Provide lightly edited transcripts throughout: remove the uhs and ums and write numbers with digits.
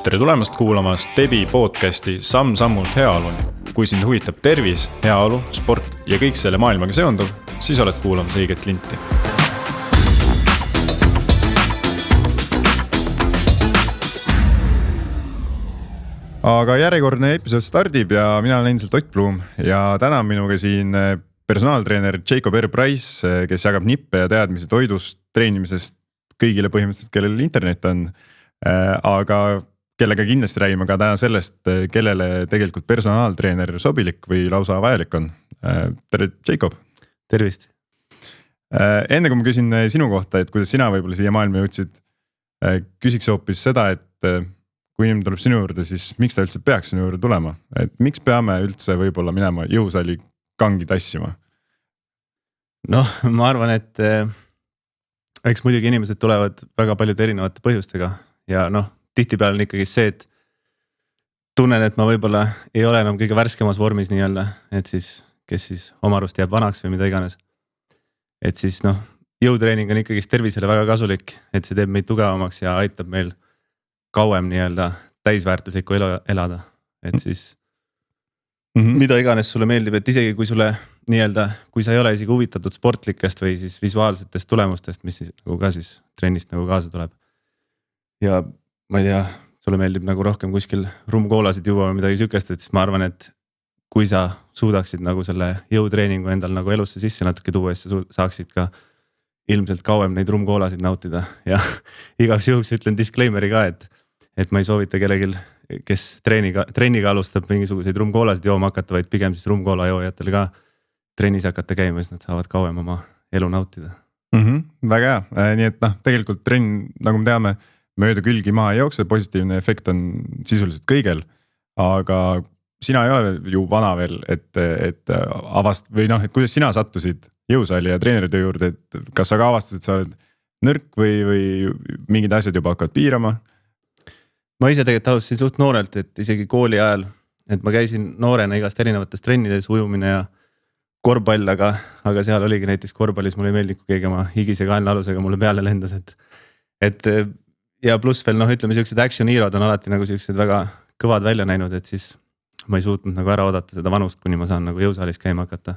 Tere tulemast kuulama Stebi podcasti Samm-sammult heaoluni. Kui sind huvitab tervis, heaolu, sport ja kõik selle maailmaga seonduv, siis oled kuulamas õiget linti. Aga järjekordne episood stardib ja mina olen endiselt Ott Blum ja täna on minuga siin personaaltreener Jacob R. Price, kes jagab nippe ja teadmisi toidust, treenimisest kõigile põhimõtteliselt, kellel internet on, aga kellega kindlasti räägime ka täna sellest, kellele tegelikult personaaltreener sobilik või lausa vajalik on. Tere, Jacob! Tervist! Enne kui ma küsin sinu kohta, et kuidas sina võib-olla siia maailma jõudsid, küsiks hoopis seda, et kui inimene tuleb sinu juurde, siis miks ta üldse peaks sinu juurde tulema? Et miks peame üldse võib-olla minema jõusaali kangi tassima? Noh, ma arvan, et eks muidugi inimesed tulevad väga paljude erinevate põhjustega ja tihtipeale on ikkagi see, et tunnen, et ma võib-olla ei ole enam kõige värskemas vormis nii-öelda, et siis, kes siis oma arust jääb vanaks või mida iganes. Et siis jõutreening on ikkagi tervisele väga kasulik, et see teeb meid tugevamaks ja aitab meil kauem nii-öelda täisväärtuslikku elu elada. Et siis mida iganes sulle meeldib, et isegi kui sulle nii-öelda, kui sa ei ole isegi huvitatud sportlikest või siis visuaalsetest tulemustest, mis siis nagu ka siis trennist nagu kaasa tuleb. Ja ma ei tea, sulle meeldib nagu rohkem kuskil rumkoolasid juua või midagi sükest, et siis ma arvan, et kui sa suudaksid nagu selle jõutreeningu endal nagu elusse sisse natuke tuua, siis sa saaksid ka ilmselt kauem neid rumkoolasid nautida. Ja igaks juhuks ütlen disclaimeri ka, et ma ei soovita kellegil, kes trenniga alustab mingisuguseid rumkoolasid jooma hakata, vaid pigem siis rumkoola joojatel ka trennis hakata käima, siis nad saavad kauem oma elu nautida. Väga hea, nii et tegelikult trenn, nagu me teame, mööda külgi maha ei jookse, positiivne efekt on sisuliselt kõigel, aga sina ei ole ju vana veel, et või et kuidas sina sattusid jõusaali ja treeneritöö juurde, et kas sa ka avastasid, et sa oled nõrk või mingid asjad juba hakkavad piirama? Ma ise tegelikult alustasin suht noorelt, et isegi kooli ajal, et ma käisin noorena igast erinevates trennides, ujumine ja korvpall, aga seal oligi näiteks korvpallis, mulle ei meeldi, kui keegi oma higise kaenlaalusega mulle peale lendas, et ja pluss veel, ütleme, sellised action hero'd on alati nagu sellised väga kõvad välja näinud, et siis ma ei suutnud nagu ära oodata seda vanust, kuni ma saan nagu jõusaalis käima hakata.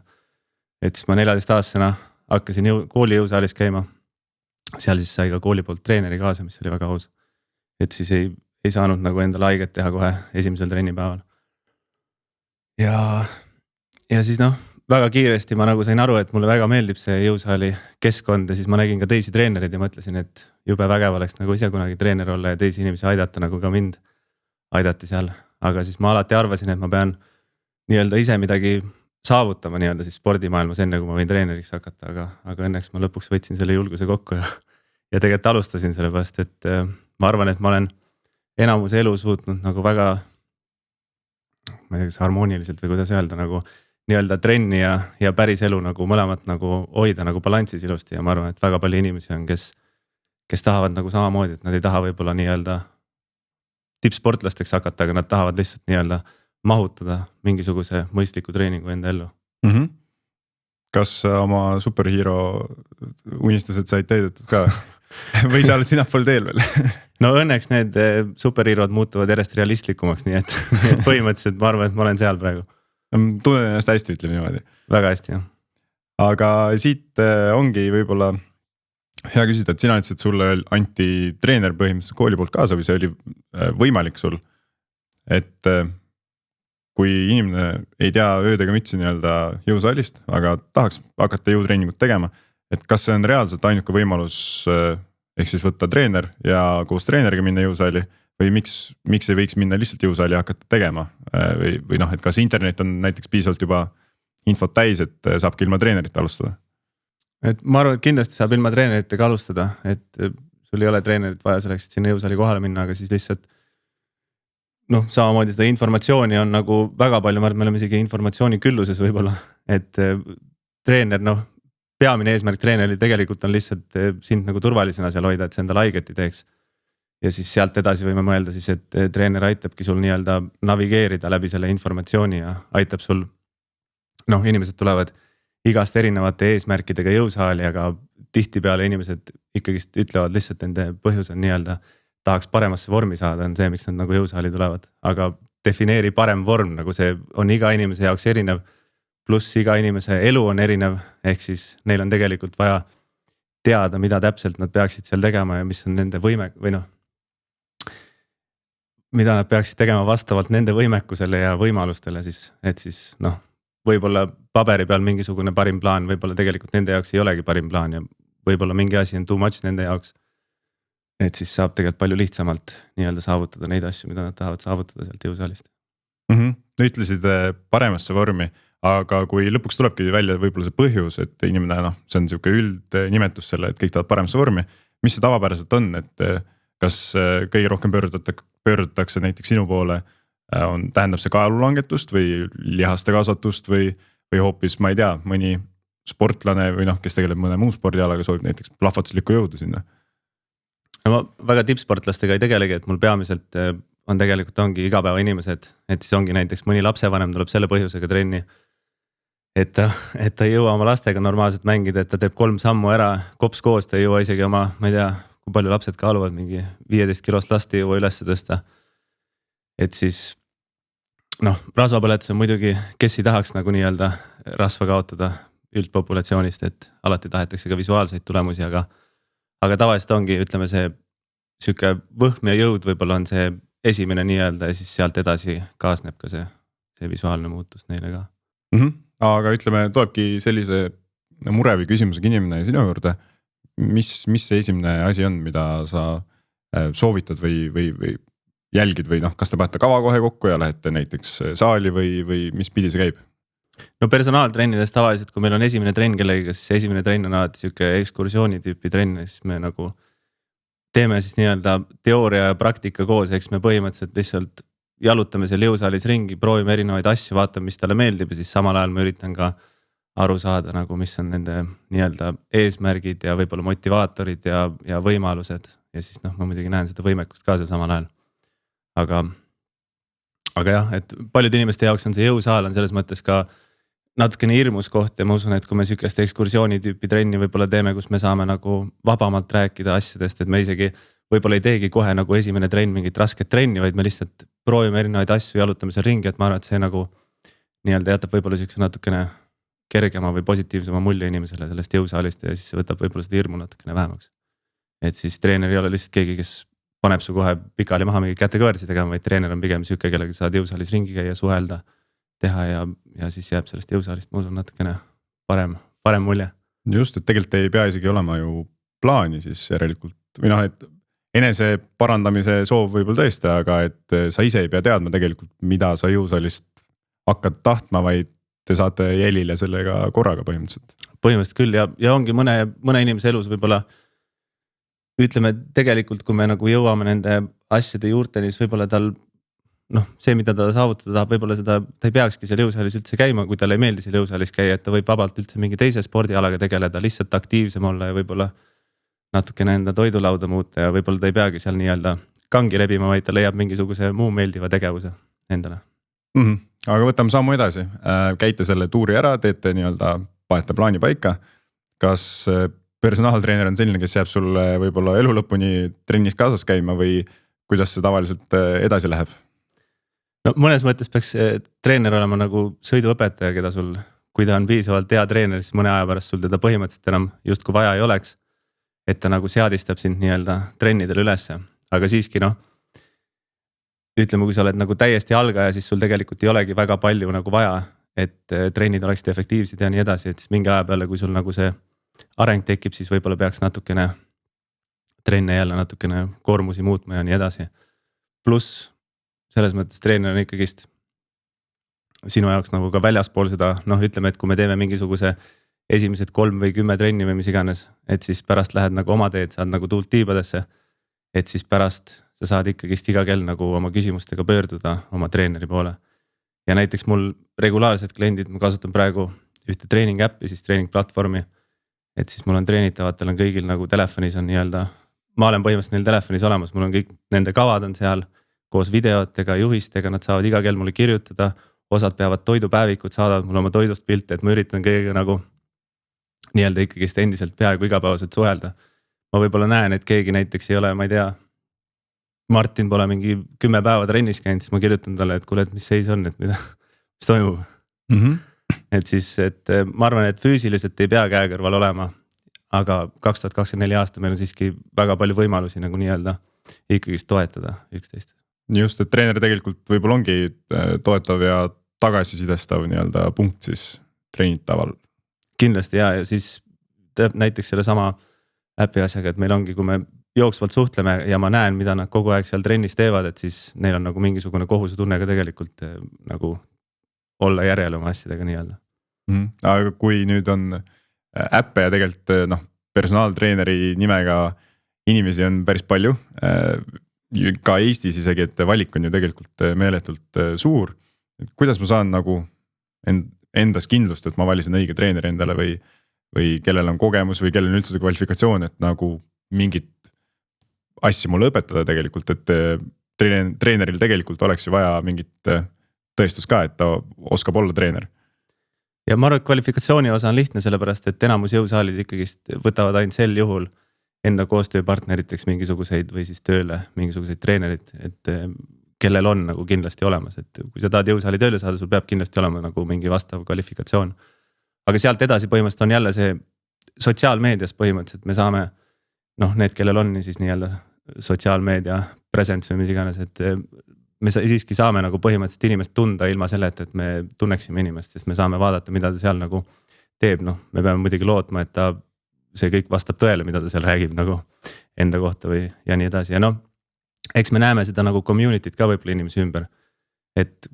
Et siis ma 14-aastasena hakkasin kooli jõusaalis käima. Seal siis sai ka kooli poolt treeneri kaasa, mis oli väga aus. Et siis ei saanud nagu endale haiget teha kohe esimesel trennipäeval. Ja siis väga kiiresti ma nagu sain aru, et mulle väga meeldib see jõusaali keskkond ja siis ma nägin ka teisi treenerid ja mõtlesin, et jube vägev oleks nagu ise kunagi treener olla ja teisi inimesi aidata, nagu ka mind aidati seal. Aga siis ma alati arvasin, et ma pean nii-öelda ise midagi saavutama nii-öelda siis spordimaailmas enne, kui ma võin treeneriks hakata, aga õnneks ma lõpuks võtsin selle julguse kokku ja tegelikult alustasin selle pärast, et ma arvan, et ma olen enamuse elu suutnud nagu väga, ma ei tea, kas harmooniliselt või kuidas öelda, nagu nii-öelda trenni ja päris elu nagu mõlemat nagu hoida nagu balanssis ilusti ja ma arvan, et väga palju inimesi on, kes tahavad nagu samamoodi, et nad ei taha võib-olla nii-öelda tippsportlasteks hakata, aga nad tahavad lihtsalt nii-öelda mahutada mingisuguse mõistliku treeningu enda ellu. Kas oma superhero unistused said täidetud ka? Või sa oled sinnapool teel veel? No õnneks need superhero'd muutuvad järjest realistlikumaks, nii et põhimõtteliselt ma arvan, et ma olen seal praegu. Tunnen ennast hästi, ütleme niimoodi. Väga hästi, jah. Aga siit ongi võib-olla hea küsida, et sina ütlesid, et sulle anti treener põhimõtteliselt kooli poolt kaasa või see oli võimalik sul, et kui inimene ei tea öödega mütsi nii-öelda jõusaalist, aga tahaks hakata jõutreeningut tegema, et kas see on reaalselt ainuke võimalus ehk siis võtta treener ja koos treeneriga minna jõusaali või miks ei võiks minna lihtsalt jõusaali hakata tegema või et kas internet on näiteks piisavalt juba infot täis, et saabki ilma treenerita alustada? Et ma arvan, et kindlasti saab ilma treeneritega alustada, et sul ei ole treenerit vaja selleks, et sinna jõusaali kohale minna, aga siis lihtsalt samamoodi seda informatsiooni on nagu väga palju, me oleme isegi informatsiooni külluses võib-olla, et treener, peamine eesmärk treeneril tegelikult on lihtsalt sind nagu turvalisena seal hoida, et see endal haiget ei teeks. Ja siis sealt edasi võime mõelda siis, et treener aitabki sul nii-öelda navigeerida läbi selle informatsiooni ja aitab sul, inimesed tulevad igast erinevate eesmärkidega jõusaali, aga tihtipeale inimesed ikkagist ütlevad lihtsalt nende põhjus on nii-öelda tahaks paremasse vormi saada, on see, miks nad nagu jõusaali tulevad, aga defineeri parem vorm, nagu see on iga inimese jaoks erinev. Pluss iga inimese elu on erinev, ehk siis neil on tegelikult vaja teada, mida täpselt nad peaksid seal tegema ja mis on nende võime või noh. Mida nad peaksid tegema vastavalt nende võimekusele ja võimalustele siis, et siis noh, võib-olla paberi peal mingisugune parim plaan, võib-olla tegelikult nende jaoks ei olegi parim plaan ja võib-olla mingi asi on too much nende jaoks. Et siis saab tegelikult palju lihtsamalt nii-öelda saavutada neid asju, mida nad tahavad saavutada sealt jõusaalist. Ütlesid paremasse vormi, aga kui lõpuks tulebki välja võib-olla see põhjus, et inimene see on siuke üldnimetus selle, et kõik tahavad paremasse vormi. Mis see tavapäraselt on, et kas kõige rohkem pöördutakse näiteks sinu poole, tähendab see kaalulangetust või lihaste kasvatust või hoopis, ma ei tea, mõni sportlane või kes tegeleb mõne muu spordialaga, soovib näiteks plahvatuslikku jõudu sinna? No ma väga tippsportlastega ei tegelegi, et mul peamiselt on tegelikult ongi igapäeva inimesed, et siis ongi näiteks mõni lapsevanem tuleb selle põhjusega trenni, et ta ei jõua oma lastega normaalselt mängida, et ta teeb 3 sammu ära, kops koos, ta ei jõua isegi oma, ma ei tea, kui palju lapsed kaaluvad, mingi 15 kilost last ei jõua üles tõsta. Et siis rasvapõletus on muidugi, kes ei tahaks nagu nii-öelda rasva kaotada üldpopulatsioonist, et alati tahetakse ka visuaalseid tulemusi, aga tavaliselt ongi, ütleme see siuke võhm ja jõud võib-olla on see esimene nii-öelda ja siis sealt edasi kaasneb ka see visuaalne muutus neile ka. Aga ütleme, tulebki sellise mure või küsimusega inimene sinu juurde. Mis see esimene asi on, mida sa soovitad või jälgid või kas te panete kava kohe kokku ja lähete näiteks saali või mis pidi see käib? No personaaltrennides tavaliselt, kui meil on esimene trenn kellegiga, siis esimene trenn on alati siuke ekskursiooni tüüpi trenn, siis me nagu teeme siis nii-öelda teooria ja praktika koos, eks me põhimõtteliselt lihtsalt jalutame seal jõusaalis ringi, proovime erinevaid asju, vaatame, mis talle meeldib ja siis samal ajal ma üritan ka aru saada nagu, mis on nende nii-öelda eesmärgid ja võib-olla motivaatorid ja võimalused ja siis ma muidugi näen seda võimekust ka seal samal ajal. Aga jah, et paljude inimeste jaoks on see jõusaal on selles mõttes ka natukene hirmus koht ja ma usun, et kui me sükeste ekskursiooni tüüpi trenni võib-olla teeme, kus me saame nagu vabamalt rääkida asjadest, et me isegi võib-olla ei teegi kohe nagu esimene trenn mingit rasket trenni, vaid me lihtsalt proovime erinevaid asju, jalutame seal ringi, et ma arvan, et see nagu nii-öelda jätab võib-olla sükse natukene kergema või positiivsema mulje inimesele sellest jõusaalist ja siis see võtab võib-olla seda hirmu natukene vähemaks. Et siis treener ei ole lihtsalt keegi, kes paneb su kohe pikali maha mingi kätekõversi tegema, vaid treener on pigem siuke, kellega saad jõusaalis ringi käia, suhelda, teha ja siis jääb sellest jõusaalist, ma usun, natukene parem mulje. Just, et tegelikult ei pea isegi olema ju plaani siis järelikult või et enese parandamise soov võib-olla tõesti, aga et sa ise ei pea teadma tegelikult, mida sa jõusaalist hakkad tahtma, vaid te saate jälile sellega korraga põhimõtteliselt. Põhimõtteliselt küll ja ongi mõne inimese elus võib-olla ütleme tegelikult, kui me nagu jõuame nende asjade juurteni, siis võib-olla tal see, mida ta saavutada tahab, võib-olla seda ta ei peakski seal jõusaalis üldse käima, kui talle ei meeldi seal jõusaalis käia, et ta võib vabalt üldse mingi teise spordialaga tegeleda, lihtsalt aktiivsem olla ja võib-olla natukene enda toidulauda muuta ja võib-olla ta ei peagi seal nii-öelda kangi rebima, vaid ta leiab mingisuguse muu meeldiva tegevuse endale. Aga võtame sammu edasi, käite selle tuuri ära, teete nii-öelda, panete plaani paika. Kas personaaltreener on selline, kes jääb sulle võib-olla elu lõpuni trennis kaasas käima või kuidas see tavaliselt edasi läheb? No mõnes mõttes peaks treener olema nagu sõiduõpetaja, keda sul, kui ta on piisavalt hea treener, siis mõne aja pärast sul teda põhimõtteliselt enam justkui vaja ei oleks. Et ta nagu seadistab sind nii-öelda trennidele ülesse, aga siiski ütleme, kui sa oled nagu täiesti algaja, siis sul tegelikult ei olegi väga palju nagu vaja, et trennid oleksid efektiivsed ja nii edasi, et siis mingi aja peale, kui sul nagu see areng tekib, siis võib-olla peaks natukene trenne jälle natukene koormusi muutma ja nii edasi. Pluss selles mõttes treener on ikkagist sinu jaoks nagu ka väljaspool seda, ütleme, et kui me teeme mingisuguse esimesed 3 või 10 trenni või mis iganes, et siis pärast lähed nagu oma teed, saad nagu tuult tiibadesse, et siis pärast sa saad ikkagist iga kell nagu oma küsimustega pöörduda oma treeneri poole. Ja näiteks mul regulaarsed kliendid, ma kasutan praegu ühte treening äppi, siis treening platvormi, et siis mul on treenitavatel on kõigil nagu telefonis on nii-öelda, ma olen põhimõtteliselt neil telefonis olemas, mul on kõik nende kavad on seal koos videotega, juhistega, nad saavad iga kell mulle kirjutada, osad peavad toidupäevikud, saadavad mulle oma toidust pilte, et ma üritan kõigega nagu nii-öelda ikkagist endiselt peaaegu igapäevaselt suhelda. Ma võib-olla näen, et keegi näiteks ei ole, ma ei tea, Martin pole mingi 10 päeva trennis käinud, siis ma kirjutan talle, et kuule, et mis seis on, et mis toimub. Et siis, et ma arvan, et füüsiliselt ei pea käe kõrval olema, aga 2024 aasta meil on siiski väga palju võimalusi nagu nii-öelda ikkagist toetada üksteist. Just, et treener tegelikult võib-olla ongi toetav ja tagasisidestav nii-öelda punkt siis treenitaval. Kindlasti ja siis teeb näiteks selle sama äpi asjaga, et meil ongi, kui me jooksvalt suhtleme ja ma näen, mida nad kogu aeg seal trennis teevad, et siis neil on nagu mingisugune kohusetunne ka tegelikult nagu olla järele oma asjadega nii-öelda. Aga kui nüüd on äppe ja tegelikult personaaltreeneri nimega inimesi on päris palju, ka Eestis isegi, et valik on ju tegelikult meeletult suur. Kuidas ma saan nagu endas kindlust, et ma valisin õige treeneri endale või kellel on kogemus või kellel on üldse see kvalifikatsioon, et nagu mingit asja mulle õpetada tegelikult, et treeneril tegelikult oleks ju vaja mingit tõestus ka, et ta oskab olla treener. Ja ma arvan, et kvalifikatsiooni osa on lihtne, sellepärast, et enamus jõusaalid ikkagist võtavad ainult sel juhul enda koostööpartneriteks mingisuguseid või siis tööle mingisuguseid treenerid, et kellel on nagu kindlasti olemas, et kui sa tahad jõusaali tööle saada, sul peab kindlasti olema nagu mingi vastav kvalifikatsioon. Aga sealt edasi põhimõtteliselt on jälle see sotsiaalmeedias põhimõtteliselt, me saame need, kellel on siis nii-öelda sotsiaalmeedia presence või mis iganes, et me siiski saame nagu põhimõtteliselt inimest tunda ilma selleta, et me tunneksime inimest, sest me saame vaadata, mida ta seal nagu teeb, me peame muidugi lootma, et see kõik vastab tõele, mida ta seal räägib nagu enda kohta või ja nii edasi ja eks me näeme seda nagu community't ka võib-olla inimesi ümber, et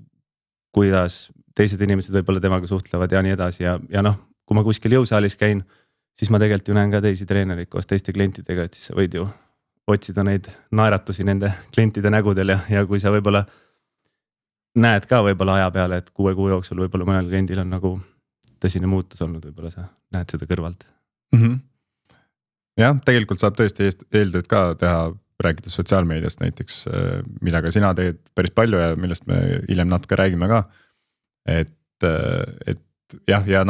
kuidas teised inimesed võib-olla temaga suhtlevad ja nii edasi ja kui ma kuskil jõusaalis käin, siis ma tegelikult ju näen ka teisi treenerid koos teiste klientidega, et siis sa võid ju otsida neid naeratusi nende klientide nägudel ja kui sa võib-olla näed ka võib-olla aja peale, et 6 kuu jooksul võib-olla mõnel kliendil on nagu tõsine muutus olnud, võib-olla sa näed seda kõrvalt. Jah, tegelikult saab tõesti eeltööd ka teha, rääkides sotsiaalmeediast näiteks, mida ka sina teed päris palju ja millest me hiljem natuke räägime ka. Et jah, ja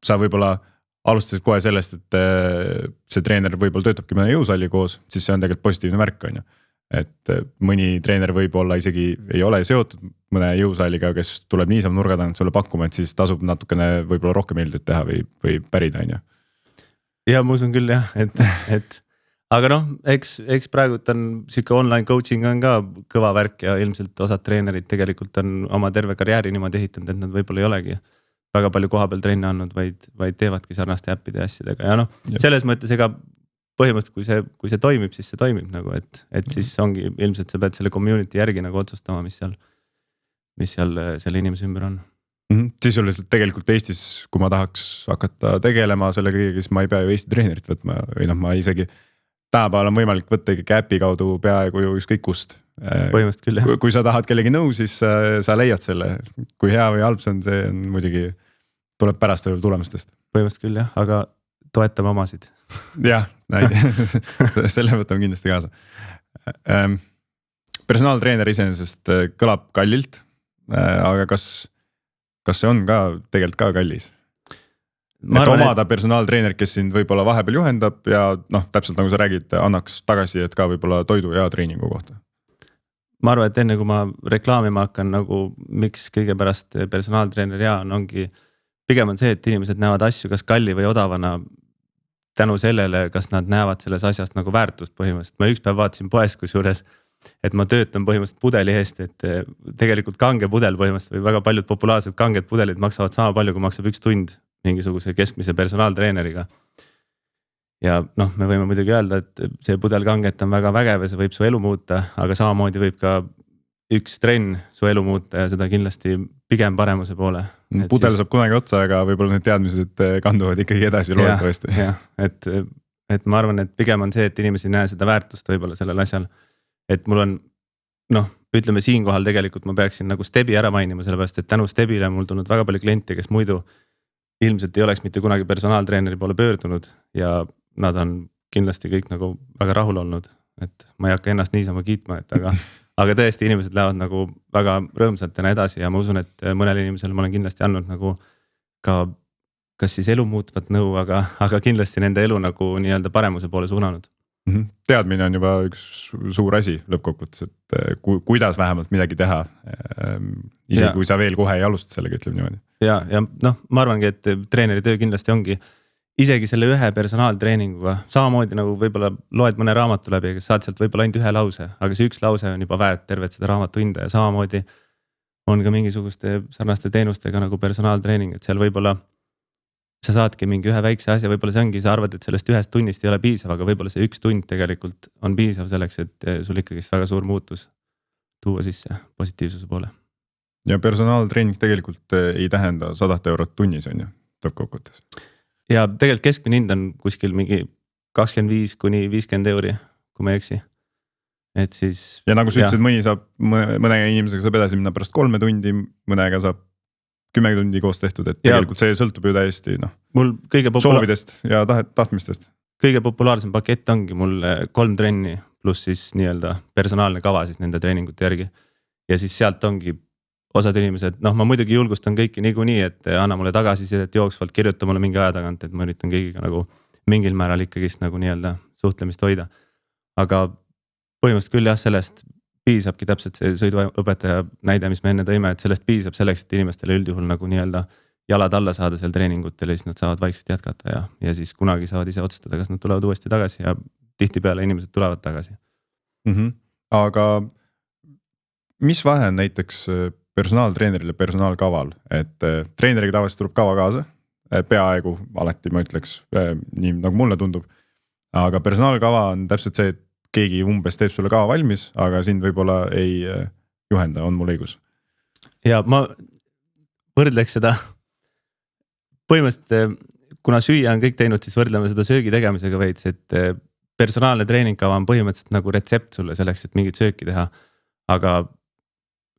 sa võib-olla alustasid kohe sellest, et see treener võib-olla töötabki mõne jõusalli koos, siis see on tegelikult positiivne märk, on ju. Et mõni treener võib-olla isegi ei ole seotud mõne jõusaaliga, kes tuleb niisama nurga tagant sulle pakkuma, et siis tasub natukene võib-olla rohkem eeltööd teha või pärida, on ju. Ja ma usun küll jah, et aga eks praegu on siuke online coaching on ka kõva värk ja ilmselt osad treenerid tegelikult on oma terve karjääri niimoodi ehitanud, et nad võib-olla ei olegi väga palju koha peal trenne andnud, vaid teevadki sarnaste äppide ja asjadega ja selles mõttes ega põhimõtteliselt, kui see toimib, siis see toimib nagu, et siis ongi ilmselt sa pead selle community järgi nagu otsustama, mis seal selle inimese ümber on. Sisuliselt tegelikult Eestis, kui ma tahaks hakata tegelema selle kõigega, siis ma ei pea ju Eesti treenerit võtma või ma isegi tänapäeval on võimalik võtta ikkagi äpi kaudu peaaegu ju ükskõik kust. Põhimõtteliselt küll, jah. Kui sa tahad kellegi nõu, siis sa leiad selle, kui hea või halb see on muidugi tuleb pärast tulemustest. Põhimõtteliselt küll, jah, aga toetame omasid. Jah, selle võtame kindlasti kaasa. Personaaltreener iseenesest kõlab kallilt, aga kas see on ka tegelikult ka kallis? Et omada personaaltreener, kes sind võib-olla vahepeal juhendab ja täpselt nagu sa räägid, annaks tagasi, et ka võib-olla toidu ja treeningu kohta. Ma arvan, et enne kui ma reklaamima hakkan nagu miks kõige pärast personaaltreener ongi pigem on see, et inimesed näevad asju kas kalli või odavana tänu sellele, kas nad näevad selles asjast nagu väärtust põhimõtteliselt. Ma üks päev vaatasin poes kusjuures, et ma töötan põhimõtteliselt pudeli eest, et tegelikult kange pudel põhimõtteliselt või väga paljud populaarsed kanged pudelid maksavad sama palju, kui maksab 1 tund mingisuguse keskmise personaaltreeneriga. Ja me võime muidugi öelda, et see pudel kanget on väga vägev ja see võib su elu muuta, aga samamoodi võib ka üks trenn su elu muuta ja seda kindlasti pigem paremuse poole. Pudel saab kunagi otsa, aga võib-olla need teadmised kanduvad ikkagi edasi loodetavasti. Et ma arvan, et pigem on see, et inimesi ei näe seda väärtust võib-olla sellel asjal. Et mul on, ütleme siinkohal tegelikult ma peaksin nagu Stebi ära mainima, sellepärast, et tänu Stebile mul tulnud väga palju kliente, kes muidu ilmselt ei oleks mitte kunagi personaaltreeneri poole pöördunud ja nad on kindlasti kõik nagu väga rahul olnud, et ma ei hakka ennast niisama kiitma, et aga tõesti inimesed lähevad nagu väga rõõmsatena edasi ja ma usun, et mõnel inimesel ma olen kindlasti andnud nagu ka kas siis elu muutvat nõu, aga kindlasti nende elu nagu nii-öelda paremuse poole suunanud. Teadmine on juba üks suur asi lõppkokkuvõttes, et kuidas vähemalt midagi teha. Isegi kui sa veel kohe ei alusta sellega, ütleme niimoodi. Ja noh, ma arvangi, et treeneri töö kindlasti ongi isegi selle ühe personaaltreeninguga, samamoodi nagu võib-olla loed mõne raamatu läbi, aga saad sealt võib-olla ainult ühe lause, aga see üks lause on juba väärt tervet seda raamatu hinda ja samamoodi on ka mingisuguste sarnaste teenustega nagu personaaltreening, et seal võib-olla sa saadki mingi ühe väikse asja, võib-olla see ongi, sa arvad, et sellest ühest tunnist ei ole piisav, aga võib-olla see üks tund tegelikult on piisav selleks, et sul ikkagi väga suur muutus tuua sisse positiivsuse poole. Ja personaaltreening tegelikult ei tähenda 100 eurot tunnis on ju, lõppkokkuvõttes. Ja tegelikult keskmine hind on kuskil mingi 25 kuni 50 euri, kui ma ei eksi. Et siis... Ja nagu sa ütlesid, mõni saab, mõne inimesega saab edasi minna pärast 3 tundi, mõnega saab 10 tundi koos tehtud, et tegelikult see sõltub ju täiesti mul soovidest ja tahtmistest. Kõige populaarsem pakett ongi mul 3 trenni pluss siis nii-öelda personaalne kava siis nende treeningute järgi. Ja siis sealt ongi osad inimesed, ma muidugi julgustan kõiki niikuinii, et anna mulle tagasisidet jooksvalt, kirjuta mulle mingi aja tagant, et ma üritan kõigiga nagu mingil määral ikkagist nagu nii-öelda suhtlemist hoida. Aga põhimõtteliselt küll jah, sellest piisabki täpselt see sõiduõpetaja näide, mis me enne tõime, et sellest piisab selleks, et inimestele üldjuhul nagu nii-öelda jalad alla saada seal treeningutel ja siis nad saavad vaikselt jätkata ja siis kunagi saavad ise otsustada, kas nad tulevad uuesti tagasi ja tihtipeale inimesed tulevad tagasi. Aga mis vahe on näiteks personaaltreeneril ja personaalkaval, et treeneriga tavaliselt tuleb kava kaasa, peaaegu alati ma ütleks, nii nagu mulle tundub, aga personaalkava on täpselt see, et keegi umbes teeb sulle kava valmis, aga sind võib-olla ei juhenda, on mul õigus. Ja ma võrdleks seda, põhimõtteliselt kuna süüa on kõik teinud, siis võrdleme seda söögi tegemisega veits, et personaalne treeningkava on põhimõtteliselt nagu retsept sulle selleks, et mingit sööki teha, aga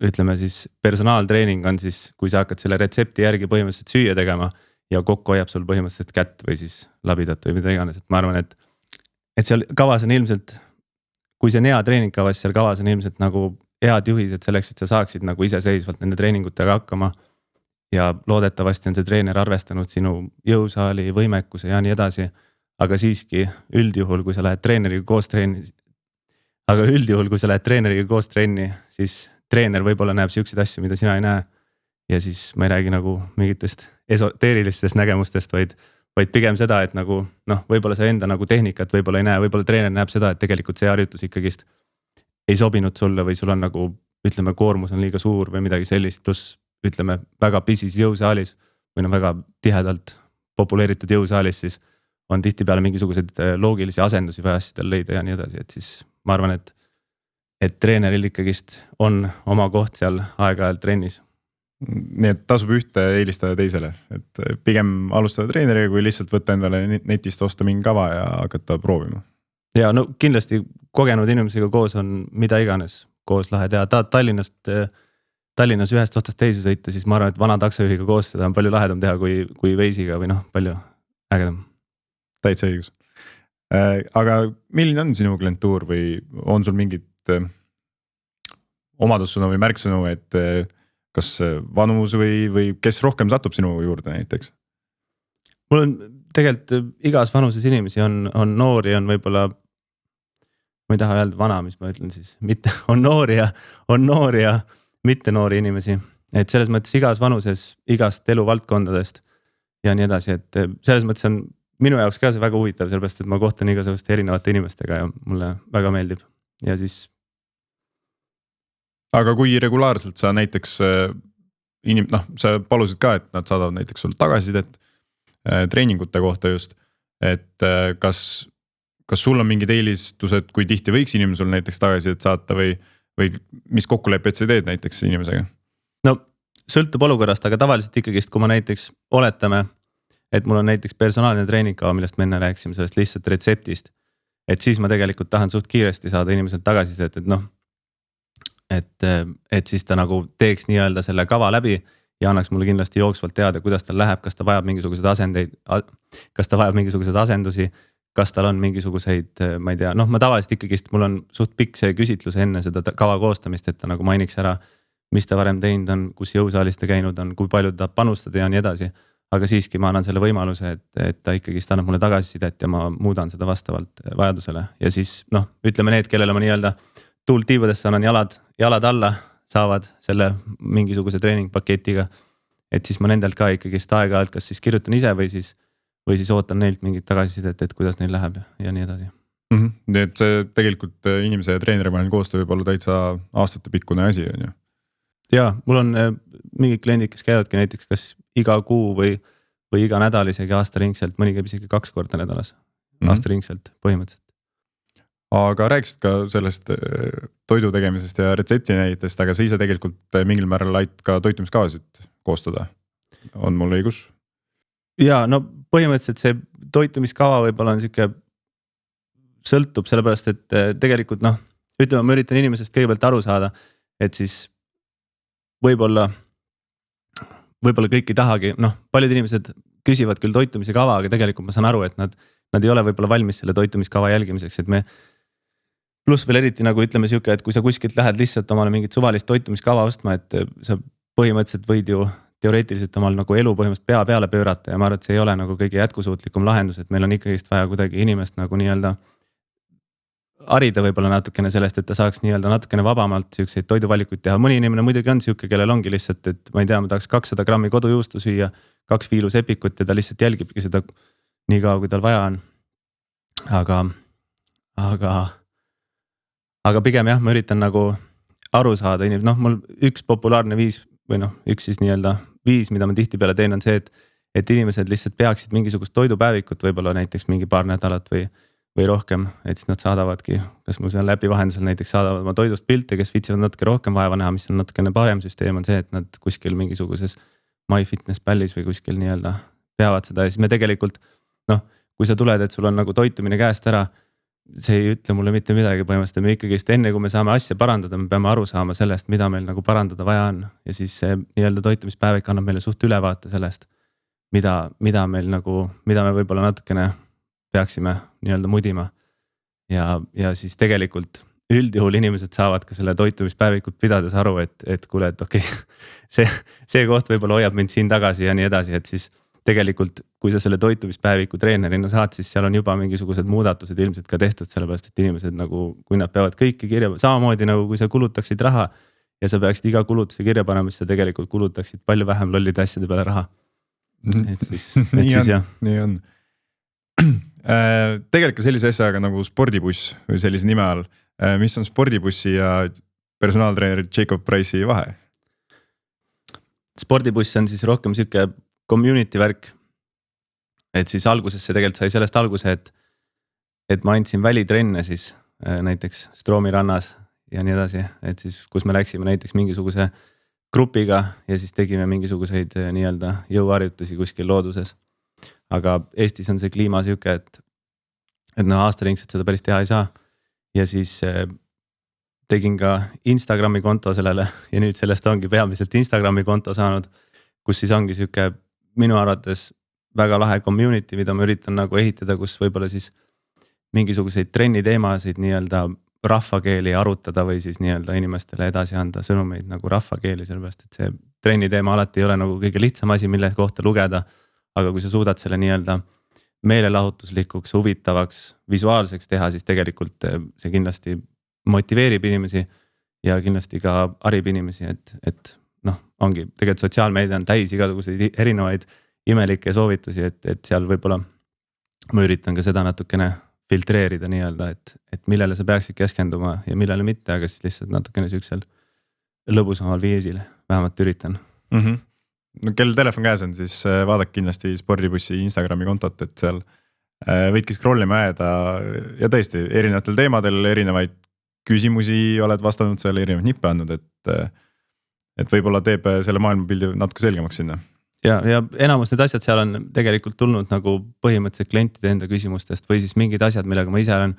ütleme siis personaaltreening on siis, kui sa hakkad selle retsepti järgi põhimõtteliselt süüa tegema ja kokku hoiab sul põhimõtteliselt kätt või siis labidat või mida iganes, et ma arvan, et seal kavas on ilmselt, kui see on hea treeningkavas, seal kavas on ilmselt nagu head juhised selleks, et sa saaksid nagu iseseisvalt nende treeningutega hakkama ja loodetavasti on see treener arvestanud sinu jõusaali, võimekuse ja nii edasi, aga siiski üldjuhul, kui sa lähed treeneriga koos trenni, siis treener võib-olla näeb siukseid asju, mida sina ei näe ja siis ma ei räägi nagu mingitest esoteerilistest nägemustest, vaid pigem seda, et nagu võib-olla sa enda nagu tehnikat võib-olla ei näe, võib-olla treener näeb seda, et tegelikult see harjutus ikkagist ei sobinud sulle või sul on nagu, ütleme, koormus on liiga suur või midagi sellist, pluss ütleme väga pisis jõusaalis või väga tihedalt populeeritud jõusaalis, siis on tihtipeale mingisuguseid loogilisi asendusi vaja asjadel leida ja nii edasi, et siis ma arvan, et treeneril ikkagist on oma koht seal aeg-ajalt trennis. Nii et tasub ühte eelistada teisele, et pigem alustada treeneriga, kui lihtsalt võtta endale netist osta mingi kava ja hakata proovima. Ja no kindlasti kogenud inimesega koos on mida iganes koos lahe teha. Tahad Tallinnas ühest otsast teise sõita, siis ma arvan, et vana taksojuhiga koos seda on palju lahedam teha kui veisiga või palju ägedam. Täitsa õigus. Aga milline on sinu klientuur või on sul mingid omadussõnu või märksõnu, et kas vanus või kes rohkem satub sinu juurde näiteks? Mul on tegelikult igas vanuses inimesi on noori, on võib-olla, ma ei taha öelda vana, mis ma ütlen siis, mitte, on noori ja mitte noori inimesi, et selles mõttes igas vanuses, igast eluvaldkondadest ja nii edasi, et selles mõttes on minu jaoks ka see väga huvitav, sellepärast, et ma kohtan igasuguste erinevate inimestega ja mulle väga meeldib ja siis. Aga kui regulaarselt sa näiteks sa palusid ka, et nad saadavad näiteks sul tagasisidet treeningute kohta just, et kas sul on mingid eelistused, kui tihti võiks inimene sul näiteks tagasisidet saata või mis kokkulepped sa teed näiteks inimesega? No sõltub olukorrast, aga tavaliselt ikkagist, kui ma näiteks oletame, et mul on näiteks personaalne treeningkava, millest me enne rääkisime sellest lihtsalt retseptist, et siis ma tegelikult tahan suht kiiresti saada inimeselt tagasisidet, et siis ta nagu teeks nii-öelda selle kava läbi ja annaks mulle kindlasti jooksvalt teada, kuidas tal läheb, kas ta vajab mingisuguseid asendusi, kas tal on mingisuguseid, ma ei tea, ma tavaliselt ikkagist, mul on suht pikk see küsitlus enne seda kava koostamist, et ta nagu mainiks ära, mis ta varem teinud on, kus jõusaalis ta käinud on, kui palju ta panustada ja nii edasi. aga siiski ma annan selle võimaluse, et ta ikkagist annab mulle tagasisidet ja ma muudan seda vastavalt vajadusele ja siis noh, ütleme need, kellele ma nii-öelda tuult tiibadesse annan jalad alla, saavad selle mingisuguse treeningpaketiga. Et siis ma nendelt ka ikkagist aeg-ajalt kas siis kirjutan ise või siis ootan neilt mingit tagasisidet, et kuidas neil läheb ja nii edasi. Nii et see tegelikult inimese ja treeneri vaheline koostöö võib olla täitsa aastatepikkune asi on ju. Ja mul on mingid kliendid, kes käivadki näiteks kas iga kuu või iga nädal isegi aastaringselt, mõni käib isegi 2 korda nädalas aastaringselt põhimõtteliselt. Aga rääkisid ka sellest toidu tegemisest ja retsepti näitest, aga sa ise tegelikult mingil määral aitad ka toitumiskavasid koostada. On mul õigus? Ja no põhimõtteliselt see toitumiskava võib-olla on siuke sõltub sellepärast, et tegelikult noh, ütleme, ma üritan inimesest kõigepealt aru saada, et siis võib-olla kõik ei tahagi, noh, paljud inimesed küsivad küll toitumise kava, aga tegelikult ma saan aru, et nad ei ole võib-olla valmis selle toitumiskava jälgimiseks, et me pluss veel eriti nagu ütleme siuke, et kui sa kuskilt lähed lihtsalt omale mingit suvalist toitumiskava ostma, et sa põhimõtteliselt võid ju teoreetiliselt omal nagu elu põhimõtteliselt pea peale pöörata ja ma arvan, et see ei ole nagu kõige jätkusuutlikum lahendus, et meil on ikkagist vaja kuidagi inimest nagu nii-öelda harida võib-olla natukene sellest, et ta saaks nii-öelda natukene vabamalt siukseid toiduvalikuid teha. Mõni inimene muidugi on siuke, kellel ongi lihtsalt, et ma ei tea, ma tahaks 200 grammi kodujuustu süüa, 2 viilu sepikut ja ta lihtsalt jälgibki seda nii kaua, kui tal vaja on. Aga pigem jah, ma üritan nagu aru saada inimesed, noh, mul üks populaarne viis või noh, üks siis nii-öelda viis, mida ma tihtipeale teen, on see, et inimesed lihtsalt peaksid mingisugust toidupäevikut võib-olla näiteks mingi paar nädalat või rohkem, et siis nad saadavadki, kas mul seal läbi vahendusel näiteks saadavad oma toidust pilte, kes viitsivad natuke rohkem vaeva näha, mis on natukene parem süsteem on see, et nad kuskil mingisuguses MyFitnessPalis või kuskil nii-öelda peavad seda ja siis me tegelikult noh, kui sa tuled, et sul on nagu toitumine käest ära, see ei ütle mulle mitte midagi põhimõtteliselt, me ikkagist enne kui me saame asja parandada, me peame aru saama sellest, mida meil nagu parandada vaja on ja siis see nii-öelda toitumispäevik annab meile suht ülevaate sellest, mida meil nagu, mida me võib-olla natukene peaksime nii-öelda mudima ja siis tegelikult üldjuhul inimesed saavad ka selle toitumispäevikut pidades aru, et kuule, et okei, see koht võib-olla hoiab mind siin tagasi ja nii edasi, et siis tegelikult kui sa selle toitumispäeviku treenerina saad, siis seal on juba mingisugused muudatused ilmselt ka tehtud, sellepärast et inimesed nagu, kui nad peavad kõiki kirja, samamoodi nagu kui sa kulutaksid raha ja sa peaksid iga kulutuse kirja panema, siis sa tegelikult kulutaksid palju vähem lollide asjade peale raha. Et siis jah. Nii on. Tegelikult sellise asjaga nagu spordibuss või sellise nime all, mis on spordibussi ja personaaltreener Jacob Price'i vahe? Spordibuss on siis rohkem siuke community värk. Et siis alguses see tegelikult sai sellest alguse, et ma andsin välitrenne siis näiteks Stroomi rannas ja nii edasi, et siis kus me läksime näiteks mingisuguse grupiga ja siis tegime mingisuguseid nii-öelda jõuharjutusi kuskil looduses. Aga Eestis on see kliima siuke, et noh, aastaringselt seda päris teha ei saa. Ja siis tegin ka Instagrami konto sellele ja nüüd sellest ongi peamiselt Instagrami konto saanud, kus siis ongi siuke minu arvates väga lahe community, mida ma üritan nagu ehitada, kus võib-olla siis mingisuguseid trenni teemasid nii-öelda rahvakeeli arutada või siis nii-öelda inimestele edasi anda sõnumeid nagu rahvakeeli, sellepärast et see trenni teema alati ei ole nagu kõige lihtsam asi, mille kohta lugeda. Aga kui sa suudad selle nii-öelda meelelahutuslikuks, huvitavaks, visuaalseks teha, siis tegelikult see kindlasti motiveerib inimesi ja kindlasti ka harib inimesi, et noh, ongi tegelikult sotsiaalmeedia on täis igasuguseid erinevaid imelikke soovitusi, et seal võib-olla ma üritan ka seda natukene filtreerida nii-öelda, et millele sa peaksid keskenduma ja millele mitte, aga siis lihtsalt natukene siuksel lõbusamal viisil vähemalt üritan. No, kel telefon käes on, siis vaadake kindlasti spordibussi Instagrami kontot, et seal võidki scrollima jääda ja tõesti erinevatel teemadel erinevaid küsimusi oled vastanud seal, erinevaid nippe andnud, et võib-olla teeb selle maailmapildi natuke selgemaks sinna. Ja enamus need asjad seal on tegelikult tulnud nagu põhimõtteliselt klientide enda küsimustest või siis mingid asjad, millega ma ise olen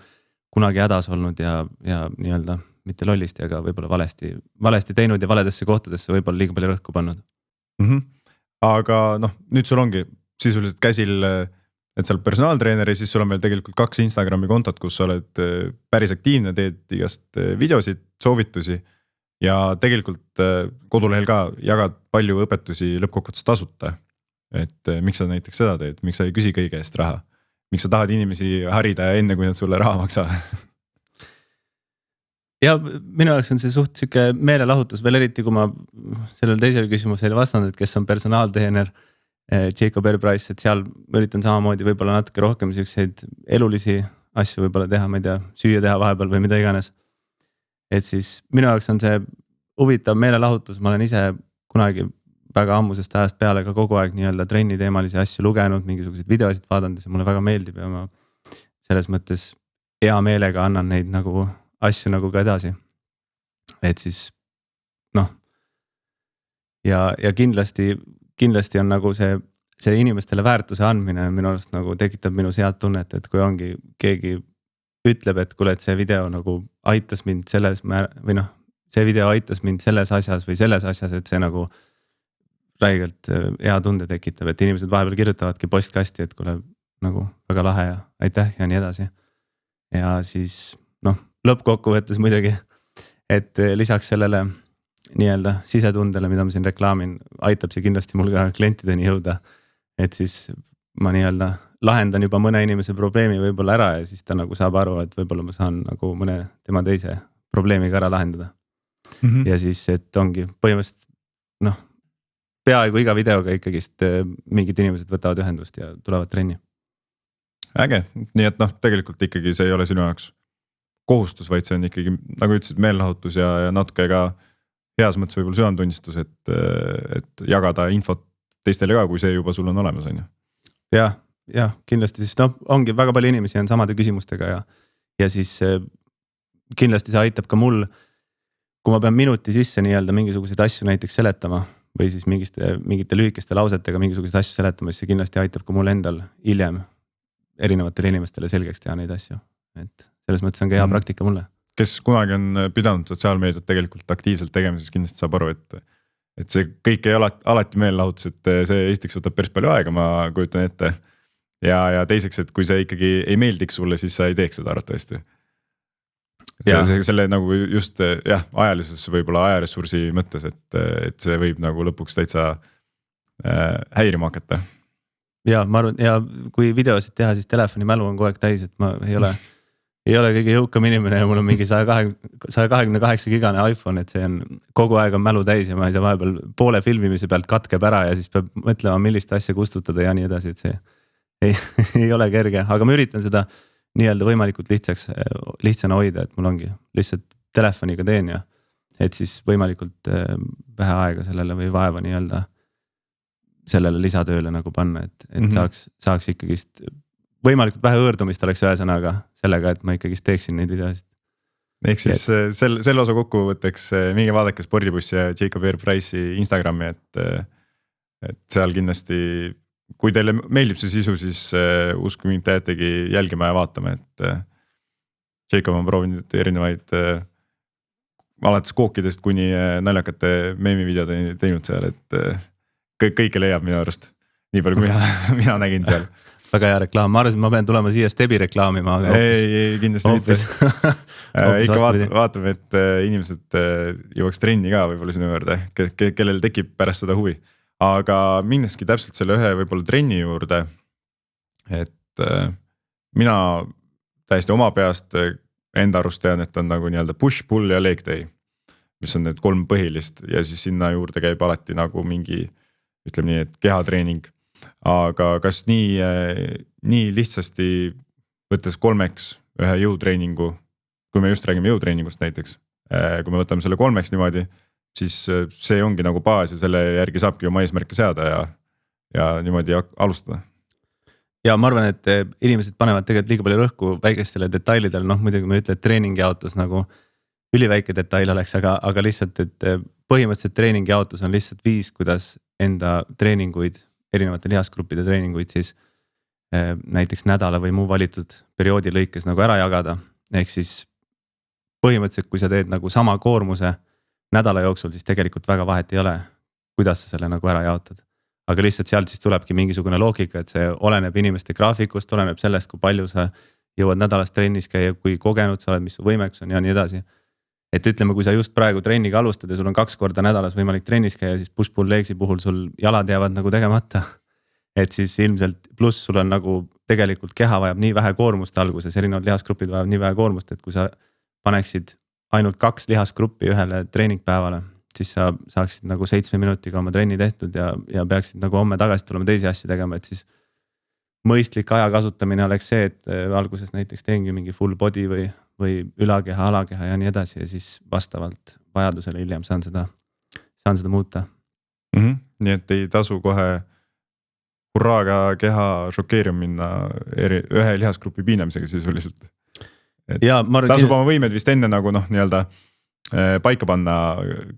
kunagi hädas olnud ja nii-öelda mitte lollisti, aga võib-olla valesti teinud ja valedesse kohtadesse võib-olla liiga palju rõhku pannud. Aga noh, nüüd sul ongi sisuliselt käsil, et seal personaaltreeneri, siis sul on meil tegelikult 2 Instagrami kontot, kus sa oled päris aktiivne, teed igast videosid, soovitusi ja tegelikult kodulehel ka jagad palju õpetusi lõppkokkuvõttes tasuta. et miks sa näiteks seda teed, miks sa ei küsi kõige eest raha, miks sa tahad inimesi harida enne, kui nad sulle raha maksavad? ja minu jaoks on see suht sihuke meelelahutus veel eriti, kui ma sellele teisele küsimusele vastanud, et kes on personaaltreener Jacob Price, et seal üritan samamoodi võib-olla natuke rohkem siukseid elulisi asju võib-olla teha, ma ei tea, süüa teha vahepeal või mida iganes. Et siis minu jaoks on see huvitav meelelahutus, ma olen ise kunagi väga ammusest ajast peale ka kogu aeg nii-öelda trenni teemalisi asju lugenud, mingisuguseid videosid vaadanud ja see mulle väga meeldib ja ma selles mõttes hea meelega annan neid nagu asju nagu ka edasi. Et siis noh. Ja kindlasti on nagu see inimestele väärtuse andmine minu arust nagu tekitab minus head tunnet, et kui ongi keegi ütleb, et kuule, et see video nagu aitas mind selles või noh, see video aitas mind selles asjas või selles asjas, et see nagu räigelt hea tunde tekitab, et inimesed vahepeal kirjutavadki postkasti, et kuule nagu väga lahe ja aitäh ja nii edasi. Ja siis noh, lõppkokkuvõttes muidugi, et lisaks sellele nii-öelda sisetundele, mida ma siin reklaamin, aitab see kindlasti mul ka klientideni jõuda. Et siis ma nii-öelda lahendan juba mõne inimese probleemi võib-olla ära ja siis ta nagu saab aru, et võib-olla ma saan nagu mõne tema teise probleemiga ära lahendada. Ja siis, et ongi põhimõtteliselt noh, peaaegu iga videoga ikkagist mingid inimesed võtavad ühendust ja tulevad trenni. Äge, nii et noh, tegelikult ikkagi see ei ole sinu jaoks kohustus, vaid see on ikkagi, nagu ütlesid, meelelahutus ja natuke ka heas mõttes võib-olla südametunnistus, et jagada infot teistele ka, kui see juba sul on olemas, on ju. Ja kindlasti, siis noh, ongi väga palju inimesi on samade küsimustega ja siis kindlasti see aitab ka mul, kui ma pean minuti sisse nii-öelda mingisuguseid asju näiteks seletama või siis mingite lühikeste lausetega mingisuguseid asju seletama, siis see kindlasti aitab ka mul endal hiljem erinevatele inimestele selgeks teha neid asju. Et selles mõttes on ka hea praktika mulle. Kes kunagi on pidanud sotsiaalmeediat tegelikult aktiivselt tegema, siis kindlasti saab aru, et see kõik ei alati meelelahutus, et see esiteks võtab päris palju aega, ma kujutan ette. Ja teiseks, et kui see ikkagi ei meeldiks sulle, siis sa ei teeks seda arvatavasti. Selle nagu just ajalises võib-olla ajaressursi mõttes, et see võib nagu lõpuks täitsa häirima hakata. Ja ma arvan, ja kui videosid teha, siis telefoni mälu on kogu aeg täis, et ma ei ole kõige jõukam inimene ja mul on mingi 128 gigane iPhone, et see on kogu aeg on mälu täis ja ma ei saa vahepeal poole filmimise pealt katkeb ära ja siis peab mõtlema, millist asja kustutada ja nii edasi, et see ei ole kerge, aga ma üritan seda nii-öelda võimalikult lihtsana hoida, et mul ongi lihtsalt telefoniga teen ja et siis võimalikult vähe aega sellele või vaeva nii-öelda sellele lisatööle nagu panna, et saaks ikkagist võimalikult vähe õõrdumist oleks ühesõnaga sellega, et ma ikkagist teeksin neid videosid. Ehk siis selle osa kokkuvõtteks minge vaadake Spordibussi ja Jacob Price'i Instagrami, et seal kindlasti, kui teile meeldib see sisu, siis usku mind täietegi jälgima ja vaatama, et Jacob on proovinud erinevaid alates kookidest kuni naljakate meemivideod teinud seal, et kõike leiab minu arust. Nii palju, kui mina nägin seal. Väga hea reklaam, ma arvasin, ma pean tulema siia Stebi reklaamima. Aga ei, kindlasti mitte. Ikka vaatame, et inimesed jõuaks trenni ka võib-olla sinu juurde, kellel tekib pärast seda huvi. Aga minneski täpselt selle ühe võib-olla trenni juurde, et mina täiesti oma peast enda arust tean, et on nagu nii-öelda push, pull ja leg day, mis on need 3 põhilist ja siis sinna juurde käib alati nagu mingi, ütleme nii, et kehatreening. Aga kas nii lihtsasti võttes 3-ks ühe jõutreeningu, kui me just räägime jõutreeningust näiteks, kui me võtame selle 3-ks niimoodi, siis see ongi nagu baas ja selle järgi saabki oma eesmärke seada ja niimoodi alustada. Ja ma arvan, et inimesed panevad tegelikult liiga palju rõhku väikestele detailidele, noh muidugi ma ütlen, et treeningi jaotus nagu üliväike detail oleks, aga lihtsalt, et põhimõtteliselt treeningi jaotus on lihtsalt viis, kuidas enda treeninguid, erinevate lihasgruppide treeninguid siis näiteks nädala või muu valitud perioodi lõikes nagu ära jagada. Ehk siis põhimõtteliselt, kui sa teed nagu sama koormuse nädala jooksul, siis tegelikult väga vahet ei ole, kuidas sa selle nagu ära jaotad. Aga lihtsalt sealt siis tulebki mingisugune loogika, et see oleneb inimeste graafikust, oleneb sellest, kui palju sa jõuad nädalas trennis käia, kui kogenud sa oled, mis su võimeks on ja nii edasi. Et ütleme, kui sa just praegu trenniga alustad ja sul on 2 korda nädalas võimalik trennis käia, siis push-pull legsi puhul sul jalad jäävad nagu tegemata. et siis ilmselt pluss sul on nagu tegelikult keha vajab nii vähe koormust alguses, erinevad lihasgrupid vajavad nii vähe koormust, et kui sa paneksid ainult 2 lihasgruppi ühele treeningpäevale, siis sa saaksid nagu 7 minutiga oma trenni tehtud ja peaksid nagu homme tagasi tulema teisi asju tegema, et siis mõistlik aja kasutamine oleks see, et alguses näiteks teengi mingi full body või ülakeha, alakeha ja nii edasi ja siis vastavalt vajadusele hiljem saan seda muuta. Nii et ei tasu kohe hurraaga keha šokeerima minna ühe lihasgrupi piinamisega sisuliselt. Tasub oma võimed vist enne nagu nii-öelda paika panna